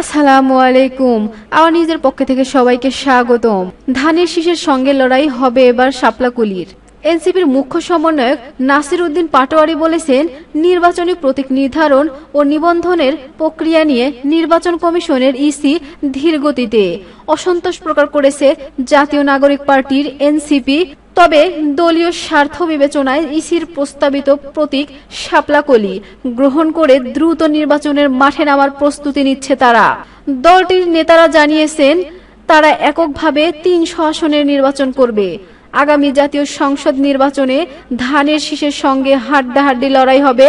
আসসালামু আলাইকুম। আমার নিজের পক্ষ থেকে সবাইকে স্বাগতম। ধানের শীষের সঙ্গে লড়াই হবে এবার শাপলাকলির। এনসিপির মুখ্য সমন্বয়ক নাসির উদ্দিন পাটোয়ারি বলেছেন, নির্বাচনী প্রতীক নির্ধারণ ও নিবন্ধনের প্রক্রিয়া নিয়ে নির্বাচন কমিশনের ইসি ধীরগতিতে অসন্তোষ প্রকাশ করেছে জাতীয় নাগরিক পার্টির এনসিপি। তবে দলীয় স্বার্থ বিবেচনায় ইসির প্রস্তাবিত প্রতীক শাপলাকলি গ্রহণ করে দ্রুত নির্বাচনের মাঠে নামার প্রস্তুতি নিচ্ছে তারা। দলটির নেতারা জানিয়েছেন, তারা এককভাবে ৩০০ আসনের নির্বাচন করবে। আগামী জাতীয় সংসদ নির্বাচনে ধানের শীষের সঙ্গে হাড্ডাহাড্ডি লড়াই হবে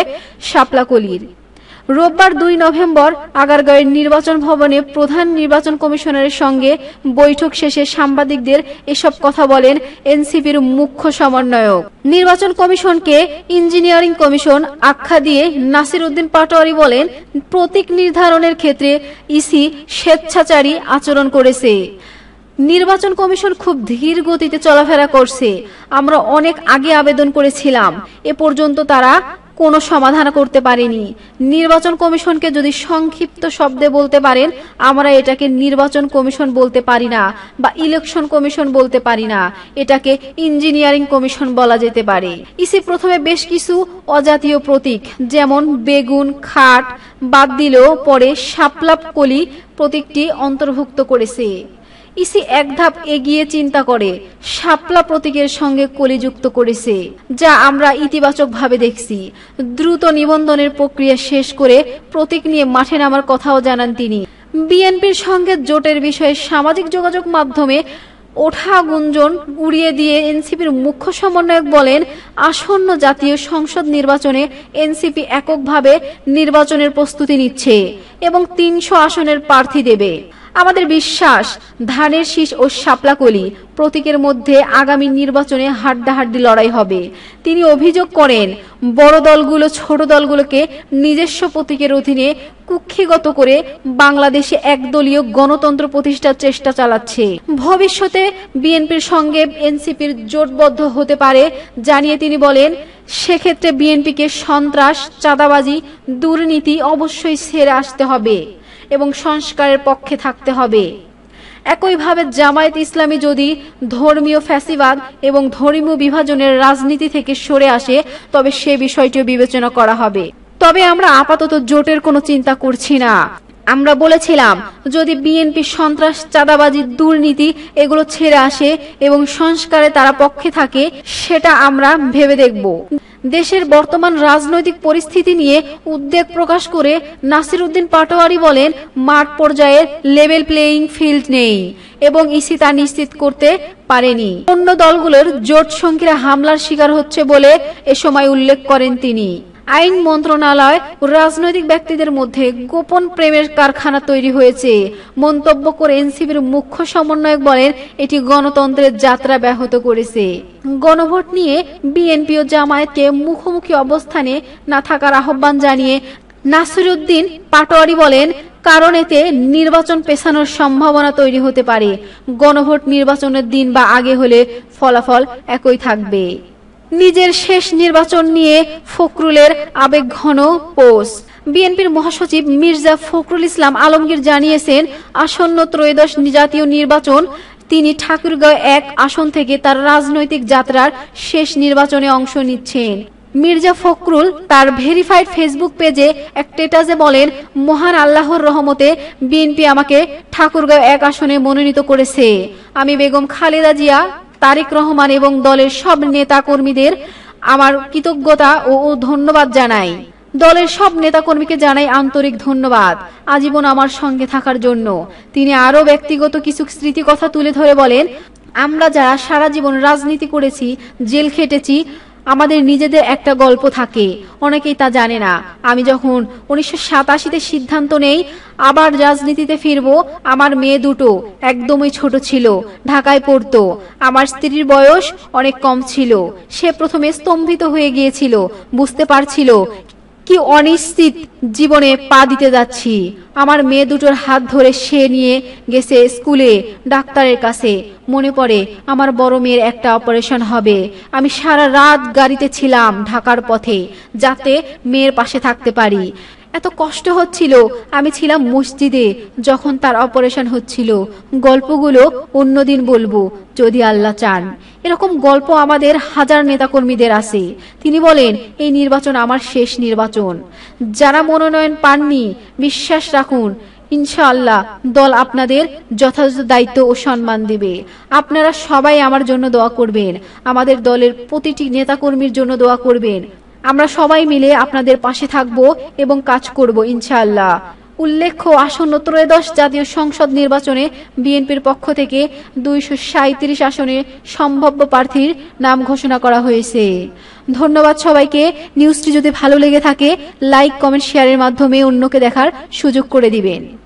শাপলাকলির। রোববার ২ নভেম্বর আগারগাঁওয়ের নির্বাচন ভবনে প্রধান নির্বাচন কমিশনারের সঙ্গে বৈঠক শেষে সাংবাদিকদের এসব কথা বলেন এনসিপির মুখ্য সমন্বয়ক। নির্বাচন কমিশনকে ইঞ্জিনিয়ারিং কমিশন আখ্যা দিয়ে নাসির উদ্দিন পাটোয়ারি বলেন, প্রতীক নির্ধারণের ক্ষেত্রে ইসি স্বেচ্ছাচারী আচরণ করেছে। নির্বাচন কমিশন খুব ধীর গতিতে চলাফেরা করছে। আমরা অনেক আগে আবেদন করেছিলাম, এ পর্যন্ত তারা কোনো সমাধান করতে পারেনি। নির্বাচন কমিশনকে যদি সংক্ষিপ্ত শব্দে বলতে পারেন, আমরা এটাকে নির্বাচন কমিশন বলতে পারি না বা ইলেকশন কমিশন বলতে পারি না, এটাকে ইঞ্জিনিয়ারিং কমিশন বলা যেতে পারে। ইসি প্রথমে বেশ কিছু অজাতীয় প্রতীক যেমন বেগুন, খাট বাদ দিলেও পরে শাপলাকলি প্রতীকটি অন্তর্ভুক্ত করেছে। ইসি এক ধাপ এগিয়ে চিন্তা করে শাপলা প্রতীকের সঙ্গে কলি যুক্ত করেছে, যা আমরা ইতিবাচকভাবে দেখছি। দ্রুত নিবন্ধনের প্রক্রিয়া শেষ করে প্রতীক নিয়ে মাঠে নামার কথাও জানান তিনি। বিএনপির সঙ্গে জোটের বিষয়ে সামাজিক যোগাযোগ মাধ্যমে ওঠা গুঞ্জন উড়িয়ে দিয়ে এনসিপির মুখ্য সমন্বয়ক বলেন, আসন্ন জাতীয় সংসদ নির্বাচনে এনসিপি এককভাবে নির্বাচনের প্রস্তুতি নিচ্ছে এবং ৩০০ আসনের প্রার্থী দেবে। আমাদের বিশ্বাস, ধানের শীষ ও শাপলাকলি প্রতীকের মধ্যে আগামী নির্বাচনে হাড্ডাহাড্ডি লড়াই হবে। তিনি অভিযোগ করেন, বড় দলগুলো ছোট দলগুলোকে নিজস্ব প্রতীকের অধীনে কুক্ষিগত করে বাংলাদেশে একদলীয় গণতন্ত্র প্রতিষ্ঠার চেষ্টা চালাচ্ছে। ভবিষ্যতে বিএনপির সঙ্গে এনসিপির জোটবদ্ধ হতে পারে জানিয়ে তিনি বলেন, সেক্ষেত্রে বিএনপিকে সন্ত্রাস, চাঁদাবাজি, দুর্নীতি অবশ্যই ছেড়ে আসতে হবে এবং সংস্কারের পক্ষে থাকতে হবে। একইভাবে জামায়াত ইসলামী যদি ধর্মীয় ফ্যাসিবাদ এবং ধর্মীয় বিভাজনের রাজনীতি থেকে সরে আসে, তবে সে বিষয়টিও বিবেচনা করা হবে। তবে আমরা আপাতত জোটের কোনো চিন্তা করছি না। আমরা বলেছিলাম, যদি বিএনপি সন্ত্রাস, চাঁদাবাজি, দুর্নীতি এগুলো ছেড়ে আসে এবং সংস্কারে তারা পক্ষে থাকে, সেটা আমরা ভেবে দেখব। দেশের বর্তমান রাজনৈতিক পরিস্থিতি নিয়ে উদ্বেগ প্রকাশ করে নাসির উদ্দিন পাটোয়ারি বলেন, মাঠ পর্যায়ে লেভেল প্লেয়িং ফিল্ড নেই এবং ইসি তা নিশ্চিত করতে পারেনি। অন্য দলগুলোর জোট সঙ্গীরা হামলার শিকার হচ্ছে বলে এ সময় উল্লেখ করেন তিনি। আইন মন্ত্রণালয় ও রাজনৈতিক ব্যক্তিদের মধ্যে গোপন প্রেমের কারখানা তৈরি হয়েছে মন্তব্য করে এনসিপির মুখ্য সমন্বয়ক বলেন, এটি গণতন্ত্রের যাত্রা ব্যাহত করেছে। গণভোট নিয়ে বিএনপি ও জামায়াতকে মুখোমুখি অবস্থানে না থাকার আহ্বান জানিয়ে নাসির উদ্দিন পাটোয়ারি বলেন, কারণ এতে নির্বাচন পেছানোর সম্ভাবনা তৈরি হতে পারে। গণভোট নির্বাচনের দিন বা আগে হলে ফলাফল একই থাকবে। নিজের শেষ নির্বাচন নিয়ে ফখরুলের আবেগঘন পোস্ট। বিএনপির মহাসচিব মির্জা ফখরুল ইসলাম আলমগীর জানিয়েছেন, আসন্ন ত্রয়োদশ জাতীয় নির্বাচন তিনি ঠাকুরগাঁও ১ আসন থেকে তার রাজনৈতিক যাত্রার শেষ নির্বাচনে অংশ নিচ্ছেন। মির্জা ফখরুল তার ভেরিফাইড ফেসবুক পেজে এক স্ট্যাটাসে বলেন, মহান আল্লাহর রহমতে বিএনপি আমাকে ঠাকুরগাঁও ১ আসনে মনোনীত করেছে। আমি বেগম খালেদা জিয়া, তারেক রহমান এবং দলের সব নেতা কর্মীদের আমার কৃতজ্ঞতা ও ধন্যবাদ জানাই। দলের সব নেতাকর্মীকে জানাই আন্তরিক ধন্যবাদ আজীবন আমার সঙ্গে থাকার জন্য। তিনি আরো ব্যক্তিগত কিছু স্মৃতি কথা তুলে ধরে বলেন, আমরা যারা সারা জীবন রাজনীতি করেছি, জেল খেটেছি, আমাদের নিজেদের একটা গল্প থাকে, অনেকেই তা জানে না। আমি যখন 1987-তে সিদ্ধান্ত নেই আবার রাজনীতিতে ফিরবো, আমার মেয়ে দুটো একদমই ছোট ছিল, ঢাকায় পড়তো। আমার স্ত্রীর বয়স অনেক কম ছিল। সে প্রথমে স্তম্ভিত হয়ে গিয়েছিল, বুঝতে পারছিল কি অনিশ্চিত জীবনে পা দিতে যাচ্ছি। আমার মেয়ে দুটোর হাত ধরে সে নিয়ে গেছে স্কুলে, ডাক্তারের কাছে। মনে পড়ে আমার বড় মেয়ের একটা অপারেশন হবে। আমি সারা রাত গাড়িতে ছিলাম ঢাকার পথে, যাতে মেয়ের পাশে থাকতে পারি। এত কষ্ট হচ্ছিল, আমি ছিলাম মসজিদে যখন তার অপারেশন হচ্ছিল। গল্পগুলো অন্যদিন বলবো যদি আল্লাহ চান। এরকম গল্প আমাদের হাজার নেতাকর্মীদের আছে। তিনি বলেন, এই নির্বাচন আমার শেষ নির্বাচন। যারা মনোনয়ন পাননি, বিশ্বাস রাখুন ইনশাআল্লাহ দল আপনাদের যথাযথ দায়িত্ব ও সম্মান দিবে। আপনারা সবাই আমার জন্য দোয়া করবেন, আমাদের দলের প্রতিটি নেতাকর্মীর জন্য দোয়া করবেন। আমরা সবাই মিলে আপনাদের পাশে থাকব এবং কাজ করব ইনশাআল্লাহ। উল্লেখ্য, আসন্ন ত্রয়োদশ জাতীয় সংসদ নির্বাচনে বিএনপির পক্ষ থেকে 237 আসনে সম্ভাব্য প্রার্থীর নাম ঘোষণা করা হয়েছে। ধন্যবাদ সবাইকে। নিউজটি যদি ভালো লেগে থাকে লাইক, কমেন্ট, শেয়ারের মাধ্যমে অন্যকে দেখার সুযোগ করে দিবেন।